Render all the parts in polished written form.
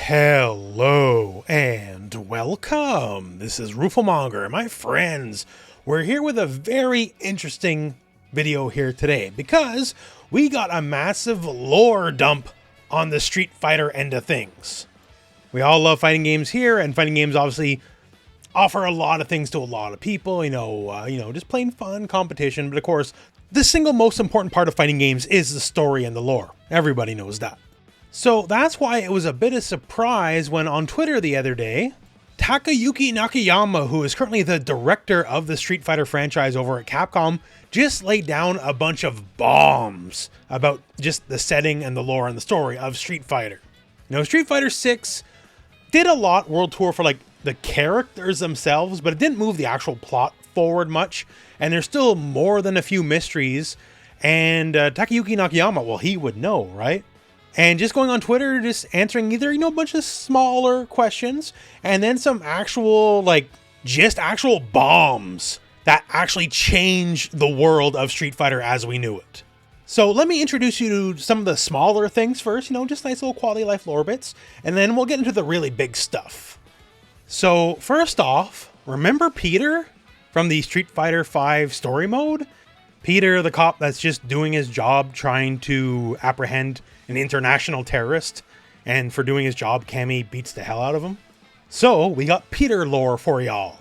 Hello and welcome. This is rooflemonger, my friends. We're here with a very interesting video here today because we got a massive lore dump on the Street Fighter end of things. We all love fighting games here, and fighting games obviously offer a lot of things to a lot of people. Just plain fun competition. But of course, the single most important part of fighting games is the story and the lore. Everybody knows that. So that's why it was a bit of surprise when on Twitter the other day, Takayuki Nakayama, who is currently the director of the Street Fighter franchise over at Capcom, just laid down a bunch of bombs about just the setting and the lore and the story of Street Fighter. Street Fighter 6 did a lot World Tour for like the characters themselves, but it didn't move the actual plot forward much. And there's still more than a few mysteries. And Takayuki Nakayama, well, he would know, right? And just going on Twitter, just answering either, a bunch of smaller questions and then some actual, actual bombs that actually change the world of Street Fighter as we knew it. So let me introduce you to some of the smaller things first, just nice little quality life lore bits, and then we'll get into the really big stuff. So first off, remember Peter from the Street Fighter V story mode? Peter, the cop that's just doing his job trying to apprehend an international terrorist, and for doing his job, Cammy beats the hell out of him. So we got Peter lore for y'all.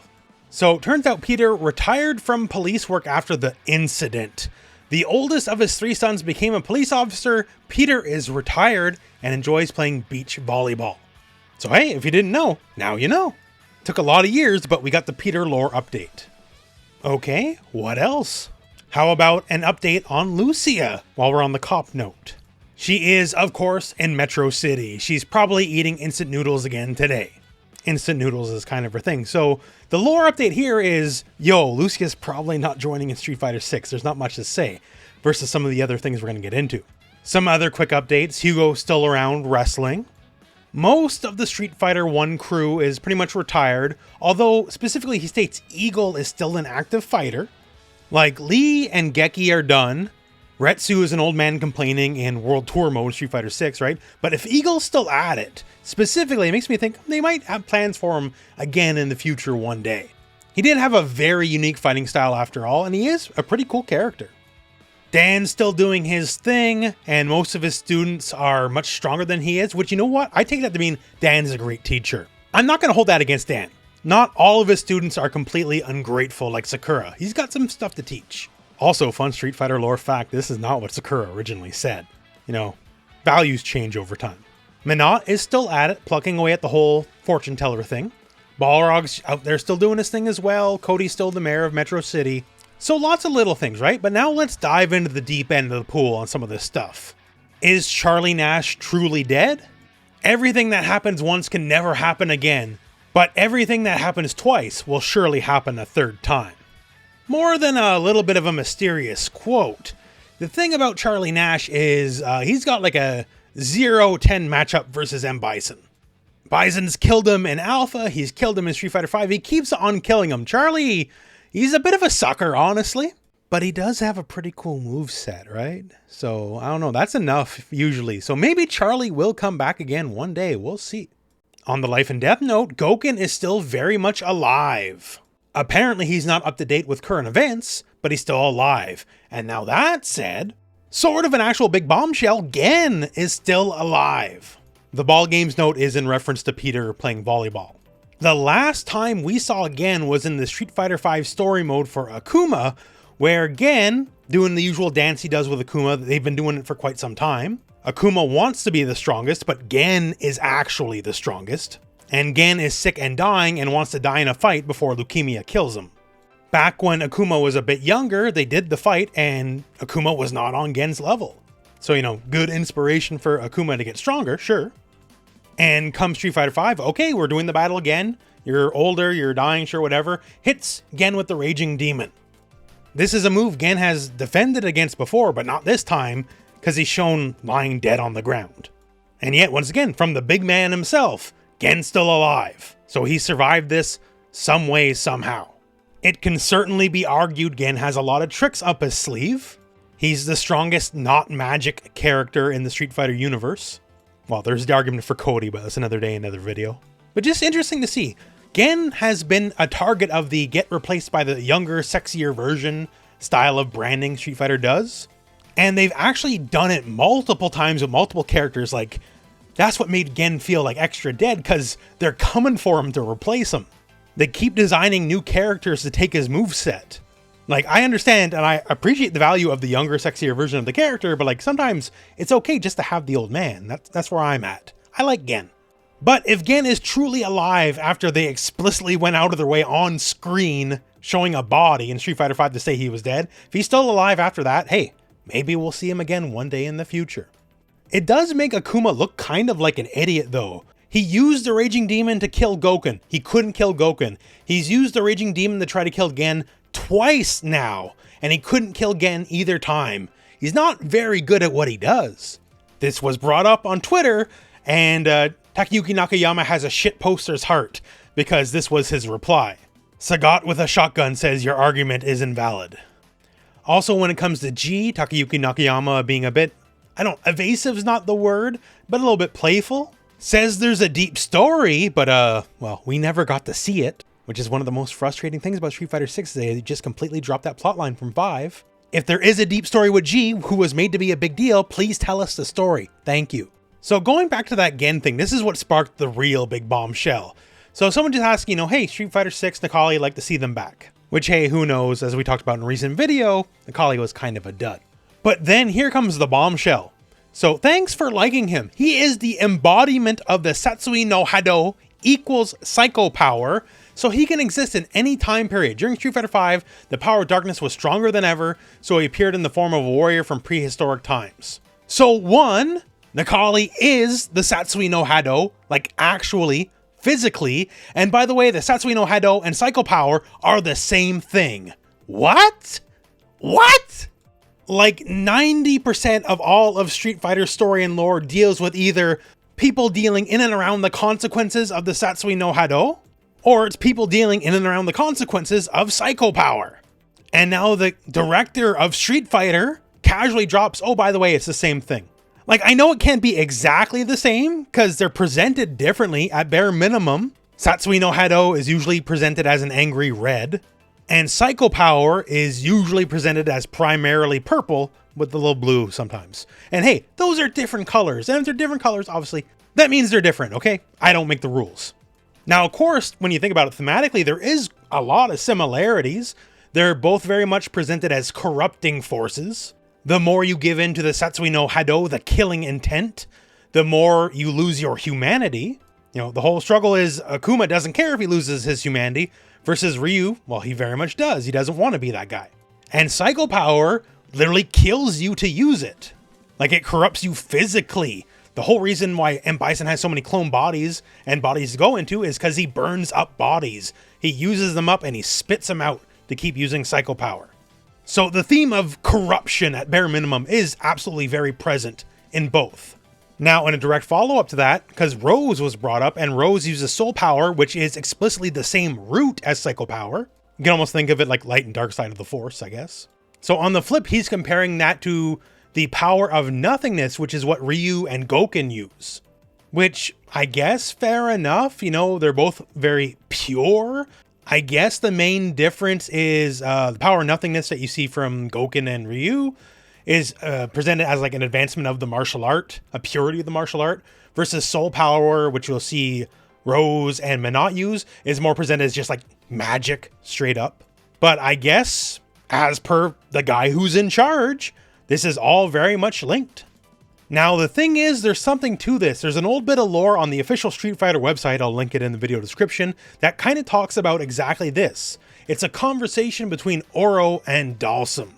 So turns out Peter retired from police work after the incident. The oldest of his 3 sons became a police officer. Peter is retired and enjoys playing beach volleyball. So hey, if you didn't know, now you know. Took a lot of years, but we got the Peter lore update. Okay, what else? How about an update on Lucia while we're on the cop note? She is, of course, in Metro City. She's probably eating instant noodles again today. Instant noodles is kind of her thing. So the lore update here is, Lucia's probably not joining in Street Fighter 6. There's not much to say versus some of the other things we're going to get into. Some other quick updates. Hugo's still around wrestling. Most of the Street Fighter 1 crew is pretty much retired, although specifically he states Eagle is still an active fighter. Like Lee and Geki are done. Retsu is an old man complaining in World Tour mode, Street Fighter 6, right? But if Eagle's still at it, specifically, it makes me think they might have plans for him again in the future one day. He did have a very unique fighting style after all, and he is a pretty cool character. Dan's still doing his thing, and most of his students are much stronger than he is, which, you know what? I take that to mean Dan's a great teacher. I'm not going to hold that against Dan. Not all of his students are completely ungrateful like Sakura. He's got some stuff to teach. Also, fun Street Fighter lore fact, this is not what Sakura originally said. Values change over time. Minot is still at it, plucking away at the whole fortune teller thing. Balrog's out there still doing his thing as well. Cody's still the mayor of Metro City. So lots of little things, right? But now let's dive into the deep end of the pool on some of this stuff. Is Charlie Nash truly dead? Everything that happens once can never happen again, but everything that happens twice will surely happen a third time. More than a little bit of a mysterious quote. The thing about Charlie Nash is he's got like a 0-10 matchup versus M. Bison. Bison's killed him in Alpha, he's killed him in Street Fighter V, he keeps on killing him. Charlie, he's a bit of a sucker, honestly. But he does have a pretty cool moveset, right? So, I don't know, that's enough usually. So maybe Charlie will come back again one day, we'll see. On the life and death note, Gouken is still very much alive. Apparently he's not up to date with current events, but he's still alive. And now that said, sort of an actual big bombshell, Gen is still alive. The ball games note is in reference to Peter playing volleyball. The last time we saw Gen was in the Street Fighter V story mode for Akuma, where Gen, doing the usual dance he does with Akuma, they've been doing it for quite some time. Akuma wants to be the strongest, but Gen is actually the strongest. And Gen is sick and dying and wants to die in a fight before leukemia kills him. Back when Akuma was a bit younger, they did the fight and Akuma was not on Gen's level. So, good inspiration for Akuma to get stronger, sure. And come Street Fighter V, okay, we're doing the battle again. You're older, you're dying, sure, whatever. Hits Gen with the Raging Demon. This is a move Gen has defended against before, but not this time, because he's shown lying dead on the ground. And yet, once again, from the big man himself, Gen's still alive, so he survived this some way, somehow. It can certainly be argued Gen has a lot of tricks up his sleeve. He's the strongest not magic character in the Street Fighter universe. Well, there's the argument for Cody, but that's another day, another video. But just interesting to see. Gen has been a target of the get replaced by the younger, sexier version style of branding Street Fighter does. And they've actually done it multiple times with multiple characters. Like, that's what made Gen feel like extra dead, because they're coming for him to replace him. They keep designing new characters to take his moveset. Like, I understand and I appreciate the value of the younger, sexier version of the character, but like sometimes it's okay just to have the old man. That's where I'm at. I like Gen. But if Gen is truly alive after they explicitly went out of their way on screen showing a body in Street Fighter V to say he was dead, if he's still alive after that, hey, maybe we'll see him again one day in the future. It does make Akuma look kind of like an idiot though. He used the Raging Demon to kill Goken. He couldn't kill Goken. He's used the Raging Demon to try to kill Gen twice now, and he couldn't kill Gen either time. He's not very good at what he does. This was brought up on Twitter, and Takayuki Nakayama has a shit poster's heart because this was his reply. Sagat with a shotgun says your argument is invalid. Also, when it comes to G, Takayuki Nakayama being a bit, evasive is not the word, but a little bit playful. Says there's a deep story, but well, we never got to see it, which is one of the most frustrating things about Street Fighter 6. They just completely dropped that plotline from 5. If there is a deep story with G, who was made to be a big deal, please tell us the story. Thank you. So going back to that Gen thing, this is what sparked the real big bombshell. So someone just asked, hey, Street Fighter 6, Necalli, like to see them back. Which, hey, who knows, as we talked about in a recent video, Necalli was kind of a dud. But then here comes the bombshell. So thanks for liking him. He is the embodiment of the Satsui no Hado equals Psycho Power, so he can exist in any time period. During Street Fighter V, the power of darkness was stronger than ever, so he appeared in the form of a warrior from prehistoric times. So 1, Necalli is the Satsui no Hado, like actually, physically, and by the way, the Satsui no Hado and Psycho Power are the same thing. What? What? Like 90% of all of Street Fighter's story and lore deals with either people dealing in and around the consequences of the Satsui no Hado, or it's people dealing in and around the consequences of Psycho Power. And now the director of Street Fighter casually drops, oh, by the way, it's the same thing. Like, I know it can't be exactly the same because they're presented differently at bare minimum. Satsui no Hado is usually presented as an angry red, and Psycho Power is usually presented as primarily purple with a little blue sometimes. And hey, those are different colors. And if they're different colors, obviously, that means they're different, okay? I don't make the rules. Now, of course, when you think about it thematically, there is a lot of similarities. They're both very much presented as corrupting forces. The more you give in to the Satsui no Hado, the killing intent, the more you lose your humanity. The whole struggle is Akuma doesn't care if he loses his humanity, versus Ryu, well, he very much does. He doesn't want to be that guy. And Psycho Power literally kills you to use it. Like, it corrupts you physically. The whole reason why M. Bison has so many clone bodies and bodies to go into is because he burns up bodies. He uses them up and he spits them out to keep using Psycho Power. So the theme of corruption at bare minimum is absolutely very present in both. Now, in a direct follow-up to that, because Rose was brought up, and Rose uses Soul Power, which is explicitly the same root as Psycho Power. You can almost think of it like light and dark side of the Force, I guess. So on the flip, he's comparing that to the power of nothingness, which is what Ryu and Goken use. Which, I guess, fair enough. They're both very pure. I guess the main difference is the power of nothingness that you see from Goken and Ryu is presented as like an advancement of the martial art, a purity of the martial art, versus Soul Power, which you'll see Rose and Minot use, is more presented as just like magic straight up. But I guess, as per the guy who's in charge, this is all very much linked. Now, the thing is, there's something to this. There's an old bit of lore on the official Street Fighter website, I'll link it in the video description, that kind of talks about exactly this. It's a conversation between Oro and Dalsum.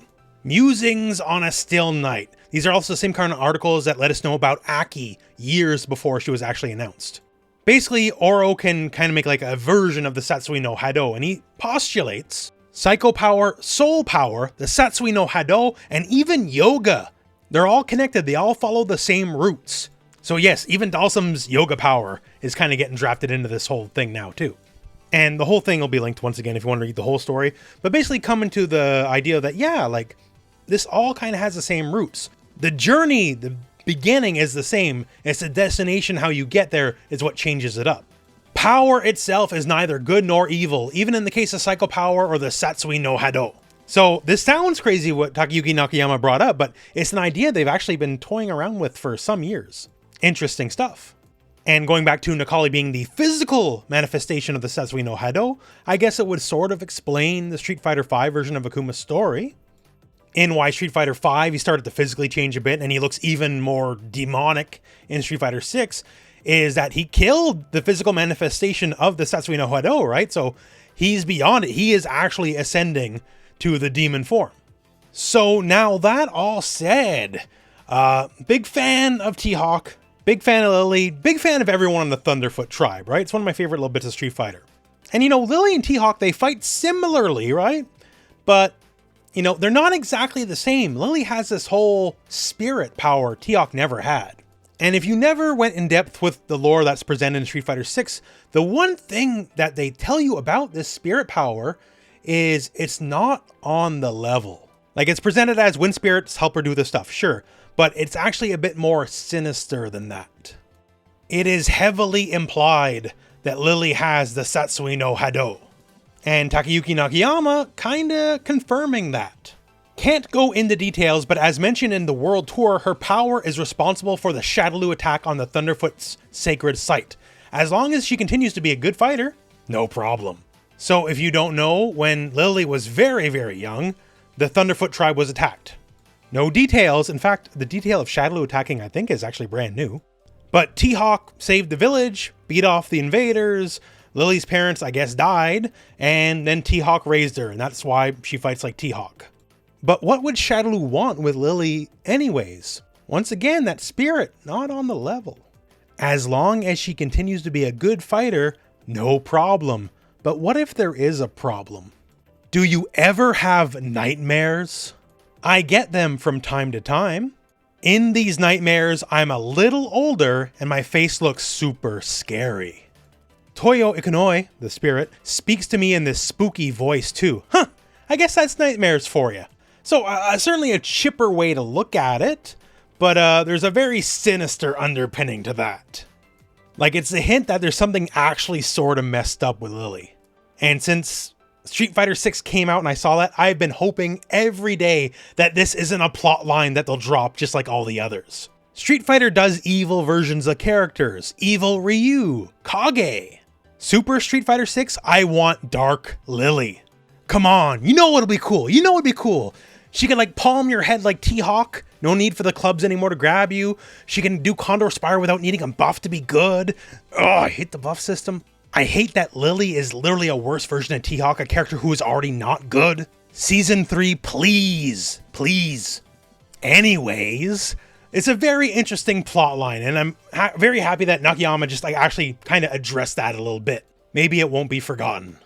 Musings on a Still Night. These are also the same kind of articles that let us know about Aki years before she was actually announced. Basically, Oro can kind of make like a version of the Satsui no Hado, and he postulates Psycho Power, Soul Power, the Satsui no Hado, and even Yoga. They're all connected. They all follow the same roots. So yes, even Dalsum's Yoga Power is kind of getting drafted into this whole thing now too. And the whole thing will be linked once again if you want to read the whole story. But basically coming to the idea that, yeah, like, this all kind of has the same roots. The journey, the beginning is the same. It's the destination, how you get there, is what changes it up. Power itself is neither good nor evil, even in the case of Psycho Power or the Satsui no Hado. So this sounds crazy what Takayuki Nakayama brought up, but it's an idea they've actually been toying around with for some years. Interesting stuff. And going back to Nakali being the physical manifestation of the Satsui no Hado, I guess it would sort of explain the Street Fighter V version of Akuma's story. In why Street Fighter V, he started to physically change a bit, and he looks even more demonic in Street Fighter VI, is that he killed the physical manifestation of the Satsui no Hado, right? So he's beyond it. He is actually ascending to the demon form. So now that all said, big fan of T-Hawk, big fan of Lily, big fan of everyone on the Thunderfoot tribe, right? It's one of my favorite little bits of Street Fighter. And you know, Lily and T-Hawk, they fight similarly, right? But you know, they're not exactly the same. Lily has this whole spirit power T-Hawk never had. And if you never went in depth with the lore that's presented in Street Fighter VI, the one thing that they tell you about this spirit power is it's not on the level. Like, it's presented as wind spirits help her do this stuff, sure, but it's actually a bit more sinister than that. It is heavily implied that Lily has the Satsui no Hado, and Takayuki Nakayama kinda confirming that. Can't go into details, but as mentioned in the World Tour, her power is responsible for the Shadaloo attack on the Thunderfoot's sacred site. As long as she continues to be a good fighter, no problem. So if you don't know, when Lily was very, very young, the Thunderfoot tribe was attacked. No details. In fact, the detail of Shadaloo attacking, I think, is actually brand new. But T-Hawk saved the village, beat off the invaders, Lily's parents, I guess, died, and then T-Hawk raised her, and that's why she fights like T-Hawk. But what would Shadaloo want with Lily anyways? Once again, that spirit, not on the level. As long as she continues to be a good fighter, no problem. But what if there is a problem? Do you ever have nightmares? I get them from time to time. In these nightmares, I'm a little older and my face looks super scary. Toyo Ikonoi, the spirit, speaks to me in this spooky voice too. Huh, I guess that's nightmares for you. So certainly a chipper way to look at it, but there's a very sinister underpinning to that. Like, it's a hint that there's something actually sort of messed up with Lily. And since Street Fighter VI came out and I saw that, I've been hoping every day that this isn't a plot line that they'll drop just like all the others. Street Fighter does evil versions of characters. Evil Ryu, Kage. Super Street Fighter VI, I want Dark Lily. Come on, you know what'll be cool. You know what'd be cool. She can like palm your head like T-Hawk. No need for the clubs anymore to grab you. She can do Condor Spire without needing a buff to be good. Oh, I hate the buff system. I hate that Lily is literally a worse version of T-Hawk, a character who is already not good. Season 3, please. Please. Anyways, it's a very interesting plot line, and I'm very happy that Nakayama just like actually kind of addressed that a little bit. Maybe it won't be forgotten.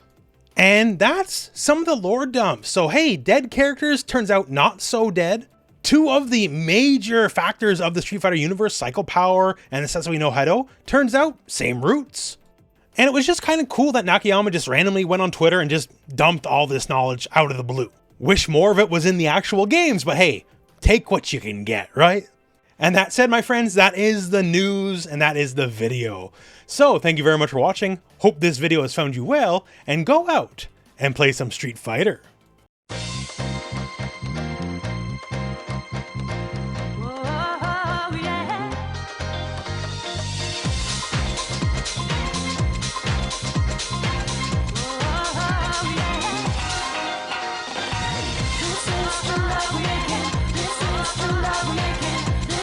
And that's some of the lore dumps. So hey, dead characters turns out not so dead. Two of the major factors of the Street Fighter universe, Psycho Power and the Satsui no Hado, turns out same roots. And it was just kind of cool that Nakayama just randomly went on Twitter and just dumped all this knowledge out of the blue. Wish more of it was in the actual games, but hey, take what you can get, right? And that said, my friends, that is the news and that is the video. So thank you very much for watching. Hope this video has found you well, and go out and play some Street Fighter.